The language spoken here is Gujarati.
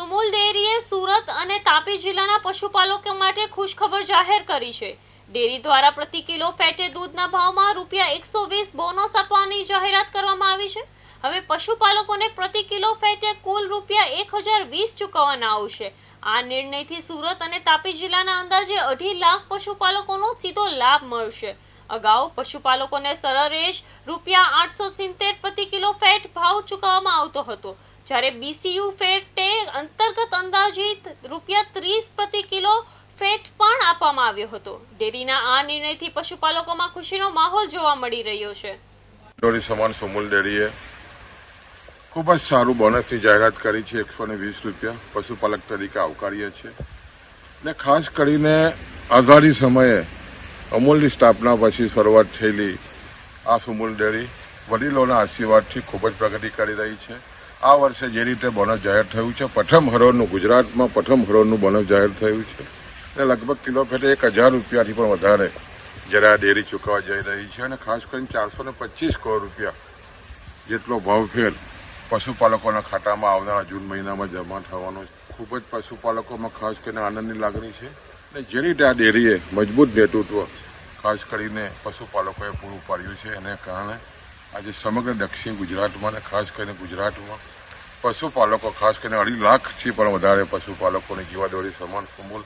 સુમુલ ડેરીએ સુરત અને તાપી જિલ્લાના પશુપાલકો માટે ખુશખબર જાહેર કરી છે। ડેરી દ્વારા પ્રતિ કિલો ફેટે દૂધના ભાવમાં ₹120 બોનસ આપવાની જાહેરાત કરવામાં આવી છે। હવે પશુપાલકોને પ્રતિ કિલો ફેટે કુલ ₹1020 ચૂકવવાના આવશે। આ નિર્ણયથી સુરત અને તાપી જિલ્લાના અંદાજે 2.5 લાખ પશુપાલકોનો સીધો લાભ મળશે। અગાઉ પશુપાલકોને સરેરાશ ₹870 પ્રતિ કિલો ફેટ ભાવ ચૂકવવામાં આવતો હતો, જ્યારે BCU ફેટે અંતર્ગત અંદાજિત ₹30 પ્રતિ કિલો ફેટ પણ આપવામાં આવ્યો હતો। ડેરીના આ નિર્ણયથી પશુપાલકોમાં ખુશીનો માહોલ જોવા મળી રહ્યો છે। ડેરી સમાન સુમુલ ડેરીએ ખૂબ જ સારું બોનસની જાહેરાત કરી છે। ₹120 પશુપાલક તરીકે આવકારીએ છીએ ને ખાસ કરીને આઝાદી સમયે અમૂલની સ્થાપના પછી શરૂઆત થયેલી આ સુમુલ ડેરી વડીલોના આશીર્વાદથી ખૂબ જ પ્રગતિ કરી રહી છે। આ વર્ષે જે રીતે બોનસ જાહેર થયું છે, પ્રથમ હરોળનું ગુજરાતમાં પ્રથમ હરોળનું બોનસ જાહેર થયું છે અને લગભગ કિલો ફેટે ₹1000થી પણ વધારે જ્યારે આ ડેરી ચૂકવવા જઈ રહી છે અને ખાસ કરીને ₹425 કરોડ જેટલો ભાવફેર પશુપાલકોના ખાતામાં આવનારા જૂન મહિનામાં જમા થવાનો ખૂબ જ પશુપાલકોમાં ખાસ કરીને આનંદની લાગણી છે અને જે રીતે આ ડેરીએ મજબૂત નેતૃત્વ ખાસ કરીને પશુપાલકોએ પૂરું પાડ્યું છે, એને કારણે આજે સમગ્ર દક્ષિણ ગુજરાતમાં અને ખાસ કરીને ગુજરાતમાં પશુપાલકો ખાસ કરીને 2.5 લાખથી પણ વધારે પશુપાલકોની જીવાદોરી સમાન સુમુલ